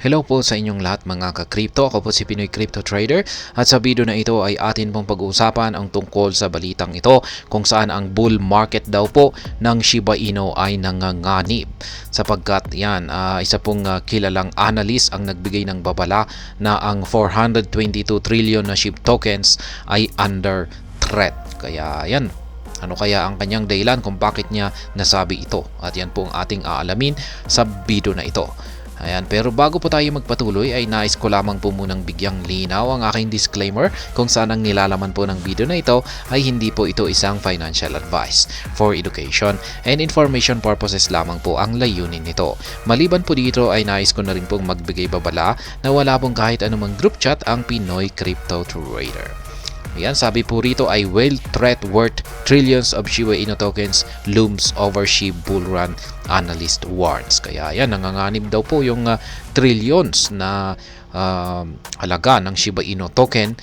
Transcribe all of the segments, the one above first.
Hello po sa inyong lahat mga ka-crypto. Ako po si Pinoy Crypto Trader at sa video na ito ay atin pong pag-uusapan ang tungkol sa balitang ito kung saan ang bull market daw po ng Shiba Inu ay nanganganib sapagkat yan isa pong kilalang analyst ang nagbigay ng babala na ang 422 trillion na SHIB tokens ay under threat. Kaya yan, ano kaya ang kanyang dahilan kung bakit niya nasabi ito? At yan po ang ating aalamin sa video na ito. Ayan, pero bago po tayo magpatuloy ay nais ko lamang po munang bigyang linaw ang aking disclaimer kung saan ang nilalaman po ng video na ito ay hindi po ito isang financial advice. For education and information purposes lamang po ang layunin nito. Maliban po dito ay nais ko na rin pong magbigay babala na wala pong kahit anumang group chat ang Pinoy Crypto Trader. Ayan, sabi po rito ay whale threat worth trillions of Shiba Inu tokens looms over SHIB bull run, analyst warns. Kaya yan, nanganganib daw po yung trillions na halaga ng Shiba Inu token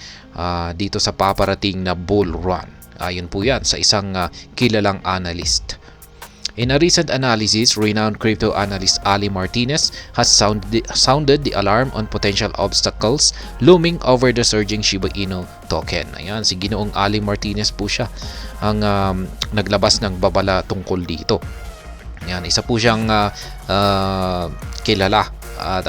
dito sa paparating na bull run. Ayon po yan sa isang kilalang analyst. In a recent analysis, renowned crypto analyst Ali Martinez has sounded the alarm on potential obstacles looming over the surging Shiba Inu token. Ayan, si Ginoong Ali Martinez po siya ang naglabas ng babala tungkol dito. Ayan, isa po siyang kilala at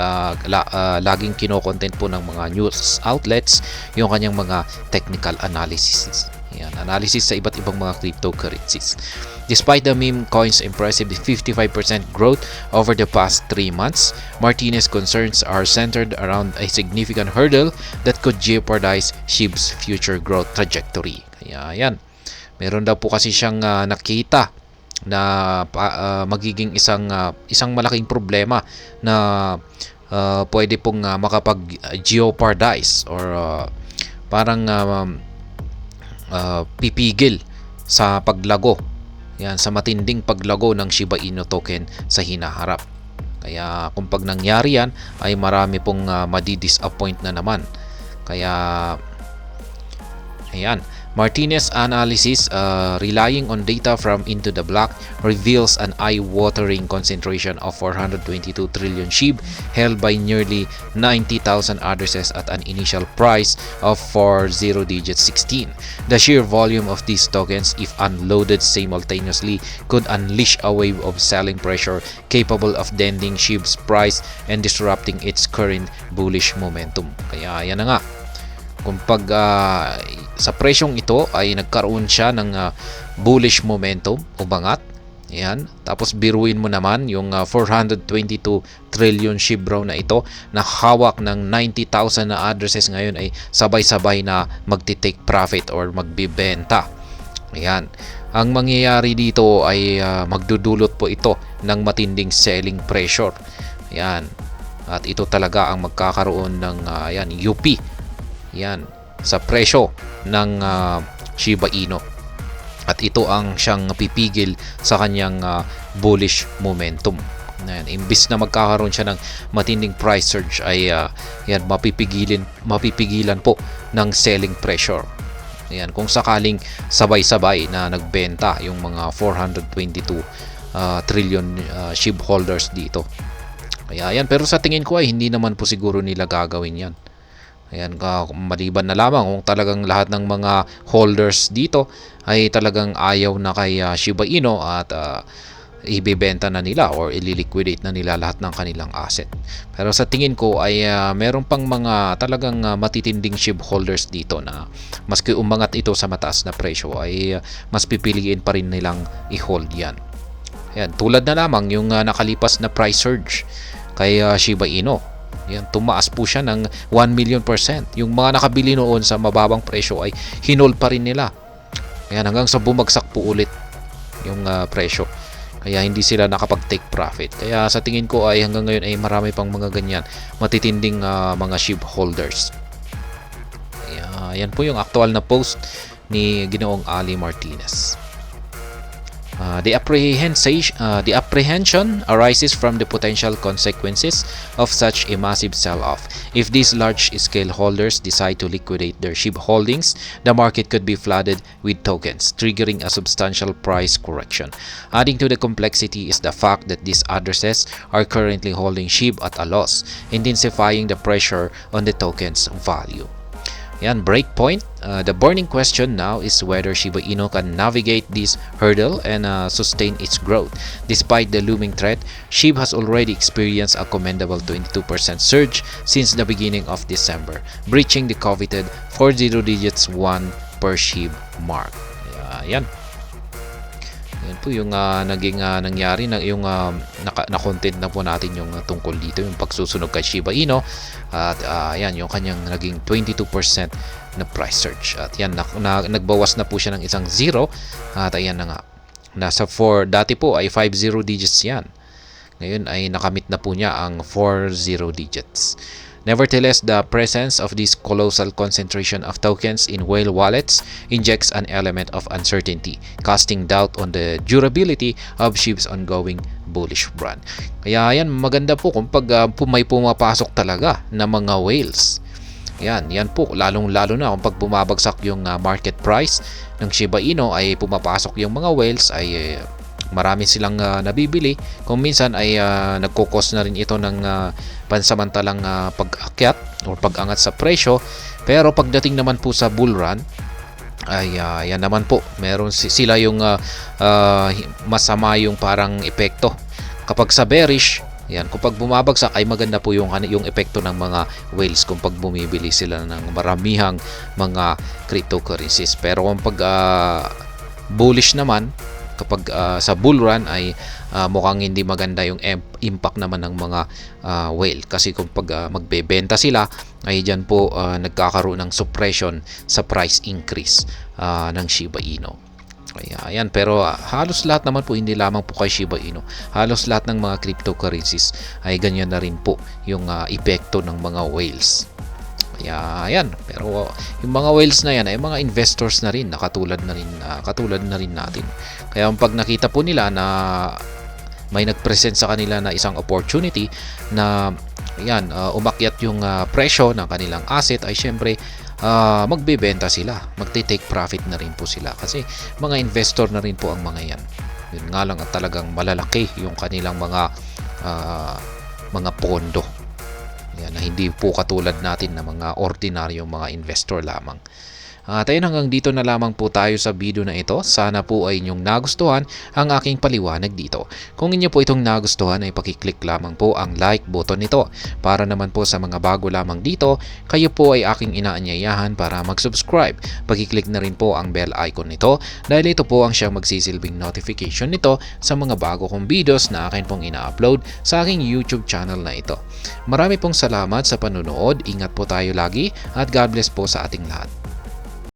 laging kino-content po ng mga news outlets yung kanyang mga technical analysis. Ayan, analysis sa iba't ibang mga cryptocurrencies. Despite the meme coin's impressive 55% growth over the past 3 months, Martinez's concerns are centered around a significant hurdle that could jeopardize SHIB's future growth trajectory. Kaya yan, meron daw po kasi siyang nakita na magiging isang malaking problema na pwede pong makapag-jeopardize or parang pipigil sa paglago. Yan, sa matinding paglago ng Shiba Inu token sa hinaharap. Kaya kung pag nangyari yan ay marami pong madi-disappoint na naman. Kaya ayan, Martinez analysis relying on data from Into the Block reveals an eye-watering concentration of 422 trillion SHIB held by nearly 90,000 addresses at an initial price of 40 16. The sheer volume of these tokens, if unloaded simultaneously, could unleash a wave of selling pressure capable of denting SHIB's price and disrupting its current bullish momentum. Kaya yan na nga. Kung pag sa presyong ito ay nagkaroon siya ng bullish momentum, umangat, yan. Tapos biruin mo naman yung 422 trillion SHIB raw na ito na hawak ng 90,000 na addresses ngayon ay sabay-sabay na magti-take profit or magbibenta. Ayan. Ang mangyayari dito ay magdudulot po ito ng matinding selling pressure. Ayan. At ito talaga ang magkakaroon ng UP. Yan, sa presyo ng Shiba Inu. At ito ang siyang pipigil sa kanyang bullish momentum. Yan, imbis na magkakaroon siya ng matinding price surge ay yan, mapipigilan po ng selling pressure. Yan, kung sakaling sabay-sabay na nagbenta yung mga 422 trillion SHIB holders dito. Kaya yan, pero sa tingin ko ay hindi naman po siguro nila gagawin yan. Ayan, maliban na lamang kung talagang lahat ng mga holders dito ay talagang ayaw na kay Shiba Inu at ibibenta na nila or ililiquidate na nila lahat ng kanilang asset. Pero sa tingin ko ay meron pang mga talagang matitinding SHIB holders dito na maski umangat ito sa mataas na presyo ay mas pipiliin pa rin nilang i-hold yan. Ayan, tulad na lamang yung nakalipas na price surge kay Shiba Inu. Yan, tumaas po siya ng 1,000,000%. Yung mga nakabili noon sa mababang presyo ay hinol pa rin nila. Yan, hanggang sa bumagsak po ulit yung presyo. Kaya hindi sila nakapag-take profit. Kaya sa tingin ko ay hanggang ngayon ay marami pang mga ganyan matitinding mga SHIB holders. Yan po yung actual na post ni Ginoong Ali Martinez. The apprehension arises from the potential consequences of such a massive sell-off. If these large-scale holders decide to liquidate their SHIB holdings, the market could be flooded with tokens, triggering a substantial price correction. Adding to the complexity is the fact that these addresses are currently holding SHIB at a loss, intensifying the pressure on the token's value. Yan, breakpoint. The burning question now is whether Shiba Inu can navigate this hurdle and sustain its growth. Despite the looming threat, SHIB has already experienced a commendable 22% surge since the beginning of December, breaching the coveted 40 digits 1 per SHIB mark. Yan. Yan po yung naging nangyari na yung na-content na po natin yung tungkol dito, yung pagsusunog kay Shiba Inu at yan yung kanyang naging 22% na price surge at yan nagbawas na po siya ng isang 0 at ayan na nga nasa 4, dati po ay 50 digits yan, ngayon ay nakamit na po niya ang 40 digits. Nevertheless, the presence of this colossal concentration of tokens in whale wallets injects an element of uncertainty, casting doubt on the durability of SHIB's ongoing bullish run. Kaya yan, maganda po kung pag may pumapasok talaga na mga whales. Yan po, lalong-lalo na kung pag bumabagsak yung market price ng Shiba Inu ay pumapasok yung mga whales ay marami silang nabibili. Kung minsan ay nagkukos na rin ito ng pansamantalang pag-akyat o pag-angat sa presyo. Pero pagdating naman po sa bull run ay yan naman po, meron sila yung masama yung parang epekto. Kapag sa bearish, yan, kung pag bumabagsak ay maganda po yung epekto ng mga whales kung pag bumibili sila ng maramihang mga cryptocurrencies. Pero kung pag bullish naman, kapag sa bull run ay mukhang hindi maganda yung impact naman ng mga whale, kasi kung pag magbebenta sila ay dyan po nagkakaroon ng suppression sa price increase ng Shiba Inu. Ayan, pero halos lahat naman po, hindi lamang po kay Shiba Inu, halos lahat ng mga cryptocurrencies ay ganyan na rin po yung epekto ng mga whales. Ayan, pero yung mga whales na yan ay mga investors na rin, katulad na rin natin. Kaya pag nakita po nila na may nag-present sa kanila na isang opportunity na yan, umakyat yung presyo ng kanilang asset, ay syempre magbebenta sila, magte-take profit na rin po sila kasi mga investor na rin po ang mga yan. Yun nga lang at talagang malalaki yung kanilang mga pondo. Yan, na hindi po katulad natin na mga ordinaryong mga investor lamang. Ayun, hanggang dito na lamang po tayo sa video na ito. Sana po ay inyong nagustuhan ang aking paliwanag dito. Kung inyo po itong nagustuhan ay pakiclick lamang po ang like button nito. Para naman po sa mga bago lamang dito, kayo po ay aking inaanyayahan para mag-subscribe. Pakiclick na rin po ang bell icon nito dahil ito po ang siyang magsisilbing notification nito sa mga bago kong videos na akin pong ina-upload sa aking YouTube channel na ito. Marami pong salamat sa panunood. Ingat po tayo lagi at God bless po sa ating lahat.